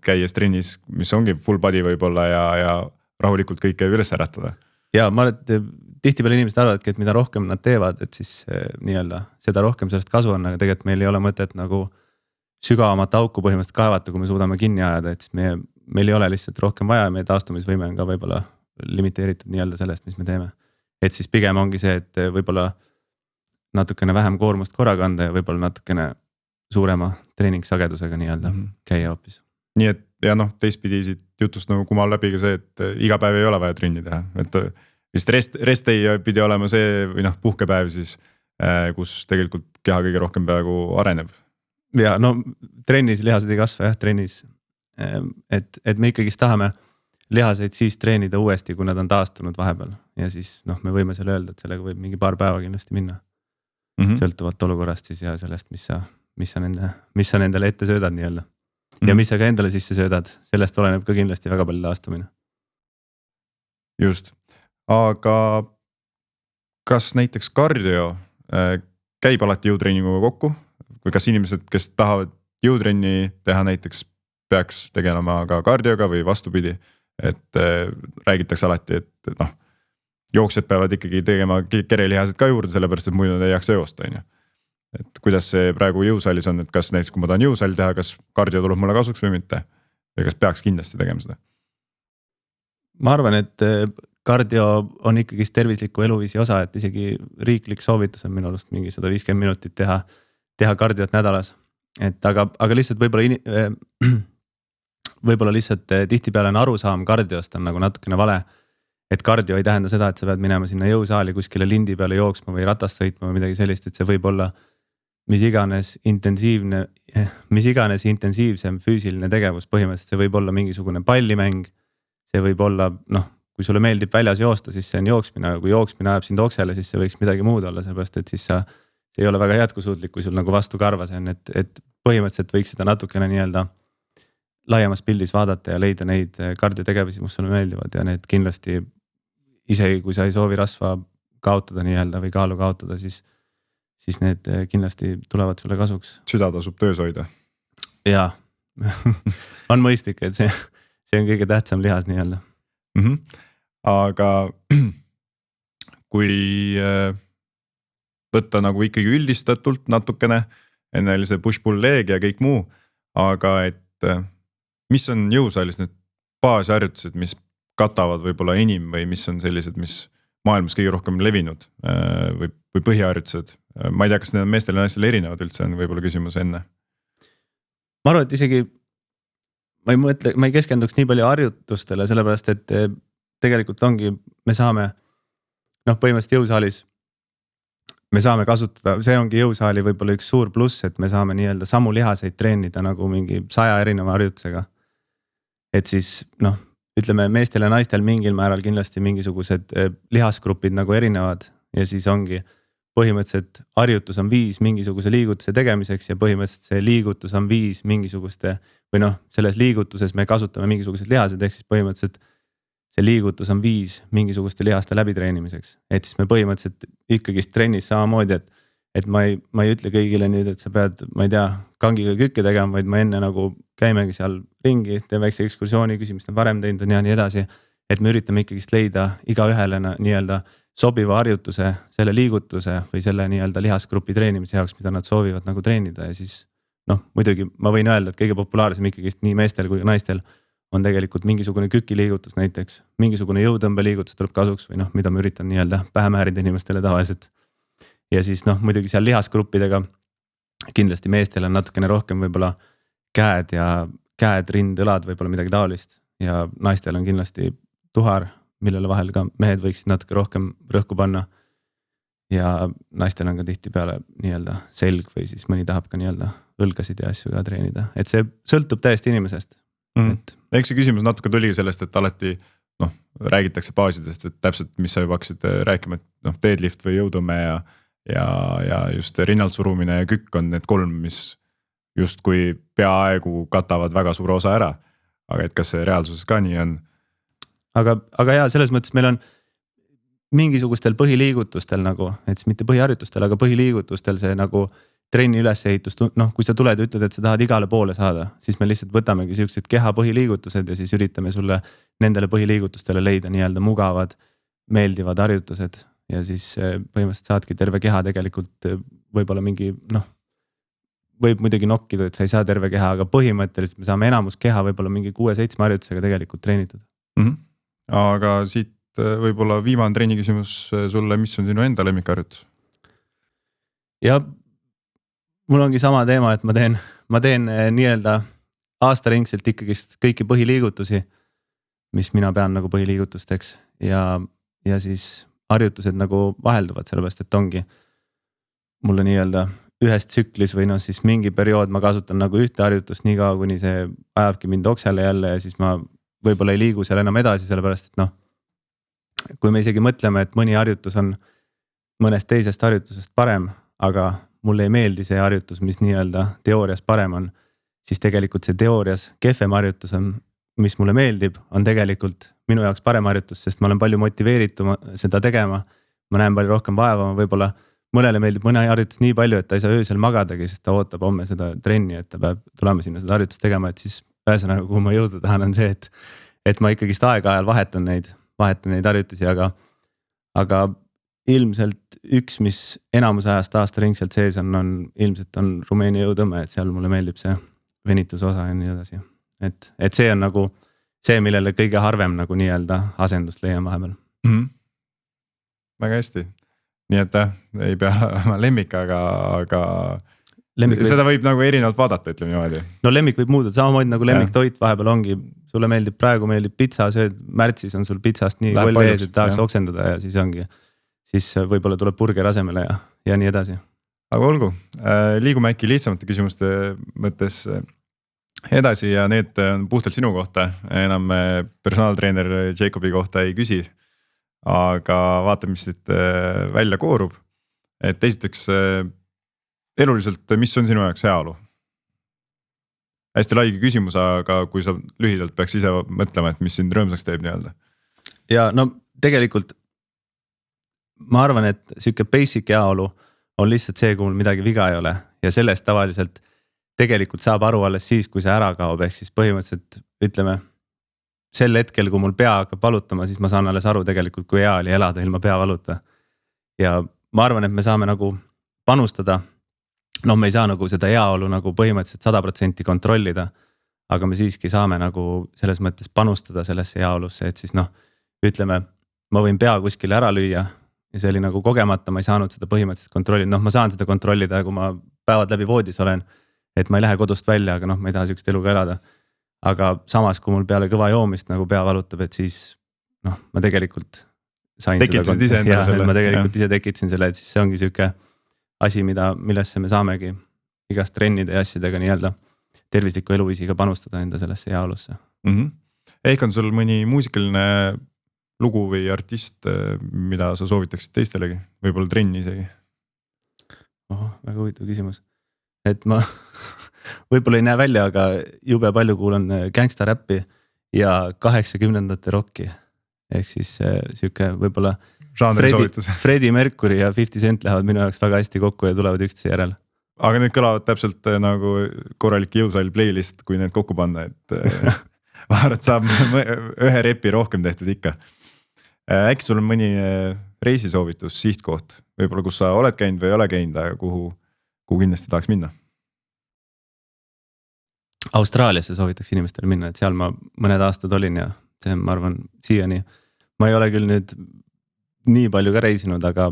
käies trennis, mis ongi full body võib-olla ja rahulikult kõike üles äratada. Ja ma arvan, et tihtipeale inimesed arvavadki, et mida rohkem nad teevad, et siis nii-öelda seda rohkem sellest kasu on, aga tegelikult meil ei ole mõtet nagu sügavamat auku põhimõtteliselt kaevata, kui me suudame kinni ajada, et siis meil ei ole lihtsalt rohkem vaja ja meie taastumisvõime on ka võib-olla limiteeritud nii-öelda sellest, mis me teeme. Et siis pigem ongi see, et võib-olla natukene vähem koormust korraga anda ja võib-olla natukene suurema treeningsagedusega nii-öelda käia hoopis. Nii et ja teistpidi siit jutust nagu kumal läbi ka see, et iga päev ei ole vaja trenni teha, et vist rest ei pidi olema see või puhkepäev siis, kus tegelikult keha kõige rohkem peaaegu areneb. Ja trennis lihased ei kasva jah, trennis, et me ikkagist tahame lihaseid siis treenida uuesti, kui nad on taastunud vahepeal ja siis me võime selle öelda, et sellega võib mingi paar päeva kindlasti minna sõltuvalt olukorrast siis ja sellest, mis sa nendele ette söödad nii-öelda ja mis sa ka endale sisse söödad, sellest oleneb ka kindlasti väga palju taastumine. Just, aga kas näiteks kardio käib alati jõutreeninguga kokku või kas inimesed, kes tahavad jõutrenni teha näiteks peaks tegelema ka kardioga või vastupidi, et räägitakse alati, et jooksjad peavad ikkagi tegema kerelihased ka juurde, sellepärast et muidu nad ei jaksa joosta, on ju. Et kuidas see praegu jõusaalis on, et kas näiteks kui ma tahan jõusaali teha, kas kardio tuleb mulle kasuks või mitte või kas peaks kindlasti tegema seda? Ma arvan, et kardio on ikkagi tervisliku eluviisi osa, et isegi riiklik soovitus on minu arust mingi 150 minutit teha kardiot nädalas. Et aga lihtsalt võib-olla lihtsalt tihtipeale on arusaam kardiost on nagu natukene vale, et kardio ei tähenda seda, et sa pead minema sinna jõusaali kuskile lindi peale jooksma või ratast sõitma või midagi sellist, et see võib olla mis iganes intensiivsem füüsiline tegevus põhimõtteliselt, see võib olla mingisugune pallimäng, see võib olla, kui sulle meeldib väljas joosta, siis see on jooksmine, aga kui jooksmine ajab sind oksele, siis see võiks midagi muud olla, sellepärast et siis see ei ole väga jätkusuutlik, kui sul nagu vastu karvas on, et põhimõtteliselt võiks seda natukene nii-öelda laiemas pildis vaadata ja leida neid kardiotegevusi, mis sulle meeldivad ja need kindlasti isegi kui sa ei soovi rasva kaotada nii-öelda või kaalu kaotada, siis need kindlasti tulevad sulle kasuks. Süda tasub töös hoida. Jaa, on mõistlik, et see on kõige tähtsam lihas nii-öelda. Aga kui võtta nagu ikkagi üldistatult natukene, enne oli see push-pull leg ja kõik muu, aga et mis on jõusaalis need baasharjutused, mis katavad võib-olla enim või mis on sellised, mis maailmas kõige rohkem levinud või põhiharjutused. Ma ei tea, kas need on meestele ja naistele erinevad üldse, on võib-olla küsimus enne. Ma arvan, et isegi ma ei keskenduks nii palju harjutustele, sellepärast et tegelikult ongi, me saame põhimõtteliselt jõusaalis me saame kasutada, see ongi jõusaali võib-olla üks suur pluss, et me saame nii-öelda samu lihaseid treenida nagu mingi 100 erineva harjutusega. Et siis ütleme meestel ja naistel mingil määral kindlasti mingisugused lihasgrupid nagu erinevad ja siis ongi põhimõtteliselt harjutus on 5 mingisuguse liigutuse tegemiseks ja põhimõtteliselt see liigutus on 5 mingisuguste või selles liigutuses me kasutame mingisugused lihased, ehk siis põhimõtteliselt see liigutus on 5 mingisuguste lihaste läbitreenimiseks. Et siis me põhimõtteliselt ikkagist trennis samamoodi, et ma ei ütle kõigile nüüd, et sa pead, ma ei tea, kangiga kükke tegema, vaid ma enne nagu käimegi seal ringi, teen väikse ekskursiooni, küsimist on varem teinud ja nii edasi. Et me üritame ikkagist leida iga ühele nii-öelda sobiva harjutuse, selle liigutuse või selle nii-öelda lihasgrupi treenimise jaoks, mida nad soovivad nagu treenida ja siis muidugi ma võin öelda, et kõige populaarsem ikkagist nii meestel kui ka naistel on tegelikult mingisugune kükiliigutus näiteks, mingisugune jõutõmbeliigutus tuleb kasuks või mida ma üritan nii-öelda pähe määrida inimestele tavaliselt. Ja siis muidugi seal lihasgruppidega kindlasti meestel on natukene rohkem võib-olla käed, rind, õlad, võib-olla midagi taolist ja naistel on kindlasti tuhar, millele vahel ka mehed võiksid natuke rohkem rõhku panna. Ja naistel on ka tihtipeale nii-öelda selg või siis mõni tahab ka nii-öelda õlgasid ja asju ka treenida, et see sõltub täiesti inimesest. Eks see küsimus natuke tuli sellest, et alati räägitakse baasidest, et täpselt mis sa juba hakkasid rääkima, et deadlift või jõutõmme ja just rinnalt surumine ja kükk on need 3, mis justkui peaaegu katavad väga suure osa ära. Aga et kas see reaalsuses ka nii on? Aga jaa, selles mõttes meil on mingisugustel põhiliigutustel nagu, et siis mitte põhiharjutustel, aga põhiliigutustel see nagu trenni ülesehitus, kui sa tuled ja ütled, et sa tahad igale poole saada, siis me lihtsalt võtamegi sellised keha põhiliigutused ja siis üritame sulle nendele põhiliigutustele leida nii-öelda mugavad, meeldivad harjutused ja siis põhimõtteliselt saadki terve keha tegelikult võib-olla mingi, võib muidugi nokkida, et sa ei saa terve keha, aga põhimõtteliselt me saame enamus keha võib-olla mingi 6-7 harjutusega tegelikult treenitud. Aga siit võib-olla viimane trenni küsimus sulle, mis on sinu enda lemmikharjutus? Ja mul ongi sama teema, et ma teen nii-öelda aastaringselt ikkagist kõiki põhiliigutusi, mis mina pean nagu põhiliigutusteks ja siis harjutused nagu vahelduvad sellepärast, et ongi mulle nii-öelda ühes tsüklis või siis mingi periood ma kasutan nagu ühte harjutust nii kaua, kuni see ajabki mind oksele jälle ja siis ma võib-olla ei liigu seal enam edasi, sellepärast et kui me isegi mõtleme, et mõni harjutus on mõnest teisest harjutusest parem, aga mulle ei meeldi see harjutus, mis nii-öelda teoorias parem on, siis tegelikult see teoorias kehvem harjutus on, mis mulle meeldib, on tegelikult minu jaoks parem harjutus, sest ma olen palju motiveeritum seda tegema. Ma näen palju rohkem vaeva, võib-olla mõnele meeldib mõne harjutus nii palju, et ta ei saa öösel magadagi, sest ta ootab homme seda trenni, et ta peab tulema sinna seda harjutust tegema, et siis ühesõnaga, kuhu ma jõuda tahan, on see, et ma ikkagist aeg-ajal vahetan neid harjutusi, aga ilmselt üks, mis enamus ajast aastaringselt sees on ilmselt on Rumeenia jõutõmme, et seal mulle meeldib see venituse osa ja nii edasi. Et see on nagu see, millele kõige harvem nagu nii-öelda asendust leian vahepeal. Väga hästi. Nii et ei pea oma lemmik, aga seda võib nagu erinevalt vaadata, ütleme niimoodi. No lemmik võib muududa, samamoodi nagu lemmiktoit vahepeal ongi. Sulle praegu meeldib pitsa, sööd märtsis on sul pitsast nii koll ees, et tahaks oksendada ja siis võib-olla tuleb burger asemele ja nii edasi. Aga olgu, liigume äkki lihtsamate küsimuste mõttes edasi ja need on puhtalt sinu kohta. Enam personaaltreener Jacobi kohta ei küsi, aga vaatame, mis siit välja koorub. Et esiteks eluliselt, mis on sinu jaoks heaolu? Hästi laigi küsimus, aga kui sa lühidalt peaks ise mõtlema, et mis sind rõõmsaks teeb nii-öelda. Ja tegelikult ma arvan, et siuke basic heaolu on lihtsalt see, kui mul midagi viga ei ole ja sellest tavaliselt tegelikult saab aru alles siis, kui see ära kaob, ehk siis põhimõtteliselt ütleme sel hetkel, kui mul pea hakkab valutama, siis ma saan alles aru tegelikult, kui hea oli elada ilma pea valuta. Ja ma arvan, et me saame nagu panustada. Me ei saa nagu seda heaolu nagu põhimõtteliselt 100% kontrollida, aga me siiski saame nagu selles mõttes panustada sellesse heaolusse, et siis ütleme, ma võin pea kuskile ära lüüa ja see oli nagu kogemata, ma ei saanud seda põhimõtteliselt kontrollida. Ma saan seda kontrollida, kui ma päevad läbi voodis olen, et ma ei lähe kodust välja, aga ma ei taha siukest elu ka elada. Aga samas, kui mul peale kõva joomist nagu pea valutab, et siis ma tegelikult sain tekitasid ise endale selle. Ma tegelikult ise tekitasin selle, et siis see ongi siuke asi, millesse me saamegi igast trennide ja asjadega nii-öelda tervisliku eluviisiga panustada enda sellesse heaolusse. Ehk on sul mõni muusikaline lugu või artist, mida sa soovitaksid teistelegi, võib-olla trenni isegi? Väga huvitav küsimus. Et ma võib-olla ei näe välja, aga jube palju kuulan gangsta räppi ja 80ndate rocki. Ehk siis siuke võib-olla Freddie Mercury ja 50 Cent lähevad minu jaoks väga hästi kokku ja tulevad üksteise järel. Aga need kõlavad täpselt nagu korralik jõusall playlist, kui need kokku panna, et vaarad saab ühe repi rohkem tehtud ikka. Äkki sul on mõni reisisoovitus, sihtkoht, võib-olla kus sa oled käinud või ei ole käinud, aga kuhu kindlasti tahaks minna? Austraaliasse soovitaks inimestele minna, et seal ma mõned aastad olin ja see ma arvan siiani. Ma ei ole küll nüüd nii palju ka reisinud, aga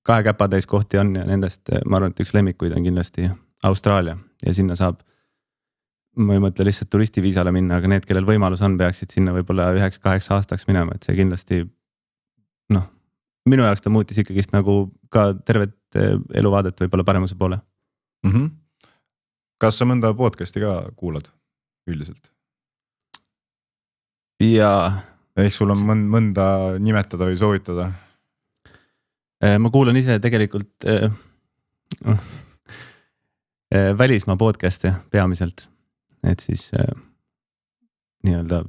2 käpatäis kohti on ja nendest ma arvan, et üks lemmikuid on kindlasti Austraalia ja sinna saab ma ei mõtle lihtsalt turistiviisale minna, aga need, kellel võimalus on, peaksid sinna võib-olla 9-8 aastaks minema, et see kindlasti noh, minu jaoks ta muutis ikkagist nagu ka tervet eluvaadet võib-olla paremuse poole. Kas sa mõnda podcasti ka kuulad üldiselt? Jaa. Ehk sul on mõnda nimetada või soovitada? Ma kuulan ise tegelikult välismaa podcast'e peamiselt, et siis nii-öelda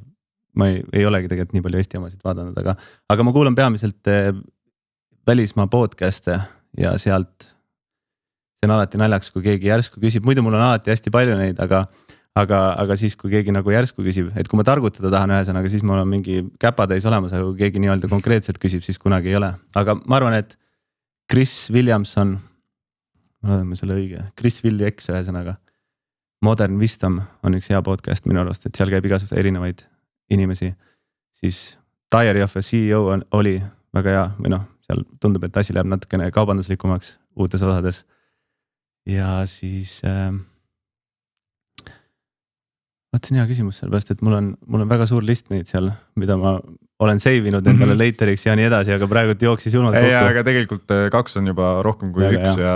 ma ei olegi tegelikult nii palju Eesti omasid vaadanud, aga ma kuulan peamiselt välismaa podcast'e ja sealt see on alati naljaks, kui keegi järsku küsib, muidu mul on alati hästi palju neid, aga siis kui keegi nagu järsku küsib, et kui ma targutada tahan ühesõnaga, siis mul on mingi käpatäis olemas, aga kui keegi nii-öelda konkreetselt küsib, siis kunagi ei ole, aga ma arvan, et Chris Williamson, ma olen selle õige, Chris Willi X ühesõnaga, Modern Wisdom on üks hea podcast minu arust, et seal käib igasuguse erinevaid inimesi, siis Diary of a CEO oli väga hea või noh, seal tundub, et asi läheb natukene kaubanduslikumaks uutes osades ja siis vaat see on hea küsimus sellepärast, et mul on väga suur list neid seal, mida ma olen save inud endale lateriks ja nii edasi, aga praegu jooksis julmalt kokku. Aga tegelikult 2 on juba rohkem kui 1 ja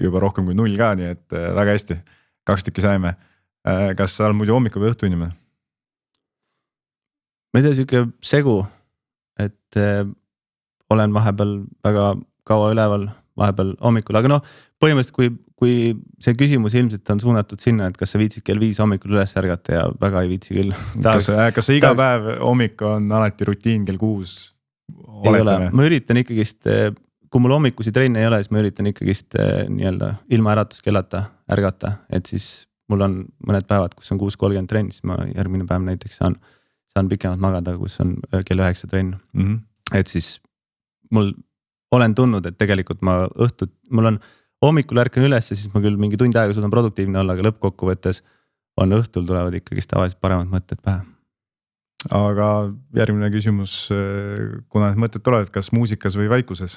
juba rohkem kui 0 ka, nii et väga hästi. 2 tükki saime. Kas sa oled muidu hommiku või õhtu inimene? Ma ei tea, siuke segu, et olen vahepeal väga kaua üleval, vahepeal hommikul, aga noh, põhimõtteliselt kui see küsimus ilmselt on suunatud sinna, et kas sa viitsid kell 5 hommikul üles ärgata ja väga ei viitsi küll. Kas sa iga päev hommik on alati rutiin kell 6? Ei ole, ma üritan ikkagist, kui mul hommikusi trenne ei ole, siis ma üritan ikkagist nii-öelda ilma äratuskellata ärgata, et siis mul on mõned päevad, kus on 6:30 trenn, siis ma järgmine päev näiteks saan pikemalt magada, kus on kell 9 trenn. Et siis mul olen tundnud, et tegelikult ma õhtut, mul on hommikul ärkan üles ja siis ma küll mingi tund aega suudan produktiivne olla, aga lõppkokkuvõttes on õhtul tulevad ikkagist tavaliselt paremad mõtted pähe. Aga järgmine küsimus, kuna need mõtted tulevad, kas muusikas või vaikuses?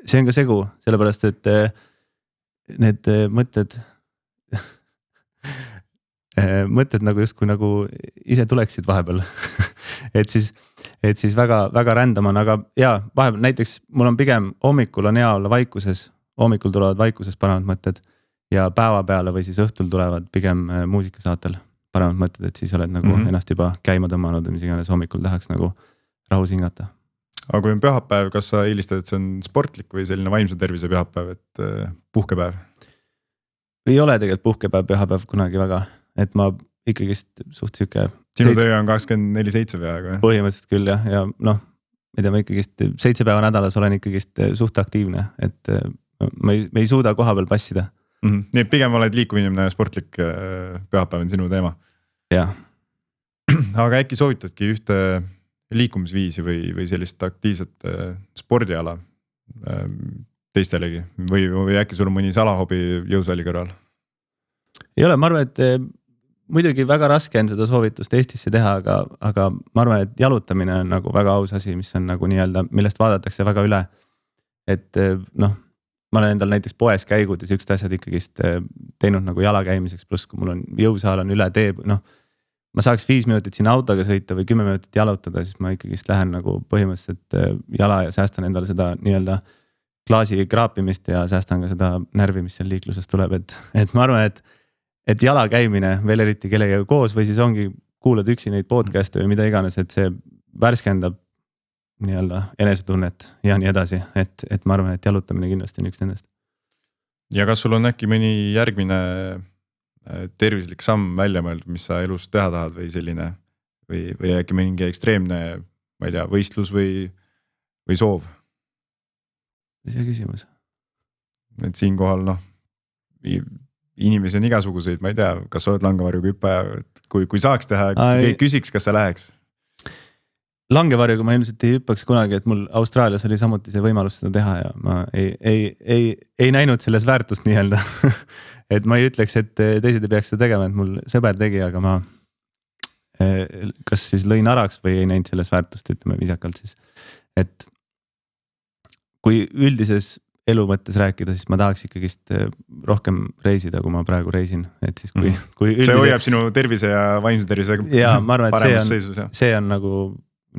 See on ka segu, sellepärast et need mõtted nagu justkui nagu ise tuleksid vahepeal et siis väga, väga random on, aga jaa, vahepeal näiteks mul on pigem hommikul on hea olla vaikuses, hommikul tulevad vaikuses paremad mõtted ja päeva peale või siis õhtul tulevad pigem muusikasaatel paremad mõtted, et siis oled nagu ennast juba käima tõmmanud ja mis iganes hommikul tahaks nagu rahus hingata. Aga kui on pühapäev, kas sa eelistad, et see on sportlik või selline vaimse tervise pühapäev, et puhkepäev? Ei ole tegelikult puhkepäev, pühapäev kunagi väga, et ma ikkagist suht siuke. Sinu töö on 24/7 peaaegu? Põhimõtteliselt küll jah, ja noh, ma ikkagist 7 päeva nädalas olen ikkagist suht aktiivne, et ma ei suuda koha peal passida. Nii et pigem oled liikuv inimene ja sportlik pühapäev on sinu teema. Jah. Aga äkki soovitadki ühte liikumisviisi või sellist aktiivset spordiala teistelegi või äkki sul on mõni salahobi jõusaali kõrval? Ei ole, ma arvan, et muidugi väga raske on seda soovitust Eestisse teha, aga ma arvan, et jalutamine on nagu väga aus asi, mis on nagu nii-öelda, millest vaadatakse väga üle. Et noh, ma olen endal näiteks poes käigud ja siuksed asjad ikkagist teinud nagu jala käimiseks, pluss kui mul on jõusaal on üle tee, noh, ma saaks 5 minutit siin autoga sõita või 10 minutit jalutada, siis ma ikkagist lähen nagu põhimõtteliselt jala ja säästan endale seda nii-öelda klaasi kraapimist ja säästan ka seda närvi, mis seal liikluses tuleb, et ma arvan, et jala käimine veel eriti kellegagi koos või siis ongi kuulad üksi neid podcast'e või mida iganes, et see värskendab nii-öelda enesetunnet ja nii edasi, et ma arvan, et jalutamine kindlasti on üks nendest. Ja kas sul on äkki mõni järgmine tervislik samm välja mõeldud, mis sa elus teha tahad või selline või äkki mingi ekstreemne, ma ei tea, võistlus või soov? Mis see küsimus? Et siinkohal noh, inimesi on igasuguseid, ma ei tea, kas oled langevarjuga hüppaja, kui saaks teha, keegi küsiks, kas sa läheks? Langevarjuga ma ilmselt ei hüppaks kunagi, et mul Austraalias oli samuti see võimalus seda teha ja ma ei näinud selles väärtust nii-öelda. Et ma ei ütleks, et teised ei peaks seda tegema, et mul sõber tegi, aga ma kas siis lõin araks või ei näinud selles väärtust, ütleme viisakalt siis. Et kui üldises elu mõttes rääkida, siis ma tahaks ikkagist rohkem reisida, kui ma praegu reisin, et siis kui see hoiab sinu tervise ja vaimse tervise ja ma arvan, paremas seisus. See on nagu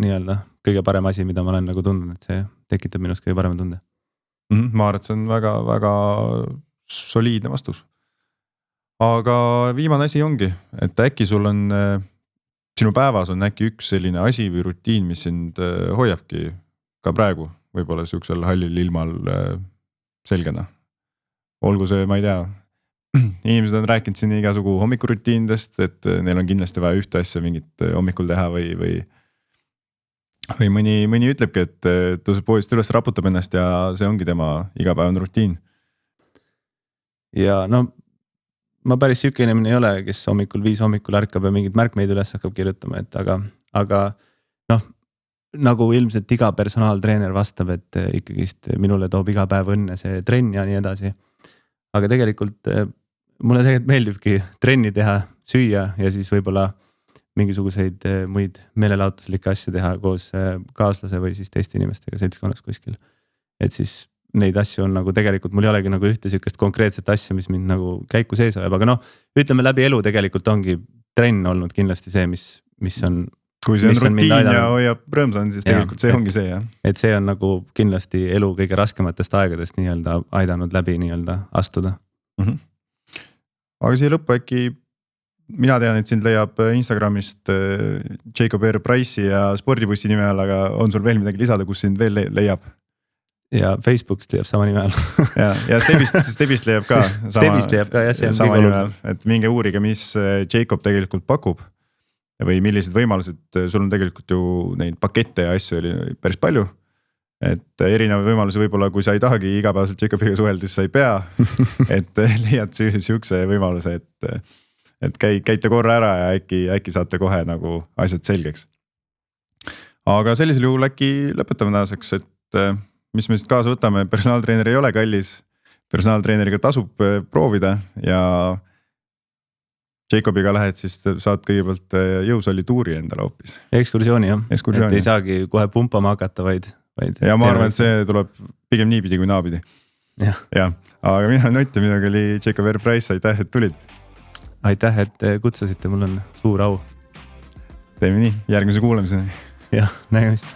nii-öelda kõige parem asi, mida ma olen nagu tundnud, et see tekitab minust kõige parema tunde. Ma arvan, et see on väga soliidne vastus. Aga viimane asi ongi, et äkki sul on, sinu päevas on äkki üks selline asi või rutiin, mis sind hoiabki ka praegu, võib-olla siuksel hallil ilmal selgena. Olgu see, ma ei tea, inimesed on rääkinud siin igasugu hommikurutiinidest, et neil on kindlasti vaja ühte asja mingit hommikul teha või mõni ütlebki, et tõuseb poolist üles, raputab ennast ja see ongi tema igapäevane rutiin. Ja no ma päris siuke inimene ei ole, kes hommikul 5 hommikul ärkab ja mingid märkmeid üles hakkab kirjutama, et aga noh, nagu ilmselt iga personaaltreener vastab, et ikkagist minule toob iga päev õnne see trenn ja nii edasi. Aga tegelikult mulle tegelikult meeldibki trenni teha, süüa ja siis võib-olla mingisuguseid muid meelelahutuslikke asju teha koos kaaslase või siis teiste inimestega seltskonnas kuskil. Et siis neid asju on nagu tegelikult, mul ei olegi nagu ühte sükest konkreetset asja, mis mind nagu käiku sees hoiab, aga ütleme läbi elu tegelikult ongi trenn olnud kindlasti see, mis on. Kui see on rutiin ja hoiab rõõmsan, siis tegelikult see ongi see, jah. Et see on nagu kindlasti elu kõige raskematest aegadest nii-öelda aidanud läbi nii-öelda astuda. Aga siia lõppu äkki, mina tean, et sind leiab Instagramist Jacob R. Price'i ja spordibussi nime all, aga on sul veel midagi lisada, kus sind veel leiab? Ja Facebookist leiab sama nime all. ja Stebist leiab ka. Stebist leiab ka, jah, see on sama nime all, et minge uurige, mis Jacob tegelikult pakub või millised võimalused, sul on tegelikult ju neid pakette ja asju oli päris palju. Et erinevaid võimalusi võib-olla, kui sa ei tahagi igapäevaselt Jacobiga suhelda, siis sa ei pea, et leiad siukse võimaluse, et käite korra ära ja äkki saate kohe nagu asjad selgeks. Aga sellisel juhul äkki lõpetame tänaseks, et mis me siit kaasa võtame, personaaltreener ei ole kallis, personaaltreeneriga tasub proovida ja Jacobiga lähed, siis saad kõigepealt jõusalli tuuri endale hoopis. Ekskursiooni, jah. Ekskursiooni. Et ei saagi kohe pumpama hakata, vaid ja ma arvan, et see tuleb pigem niipidi kui naapidi. Ja. Aga mina olen Ott ja minuga oli Jacob R. Price, aitäh, et tulid. Aitäh, et kutsusite, mul on suur au. Teeme nii, järgmise kuulamiseni. Jah, nägemist.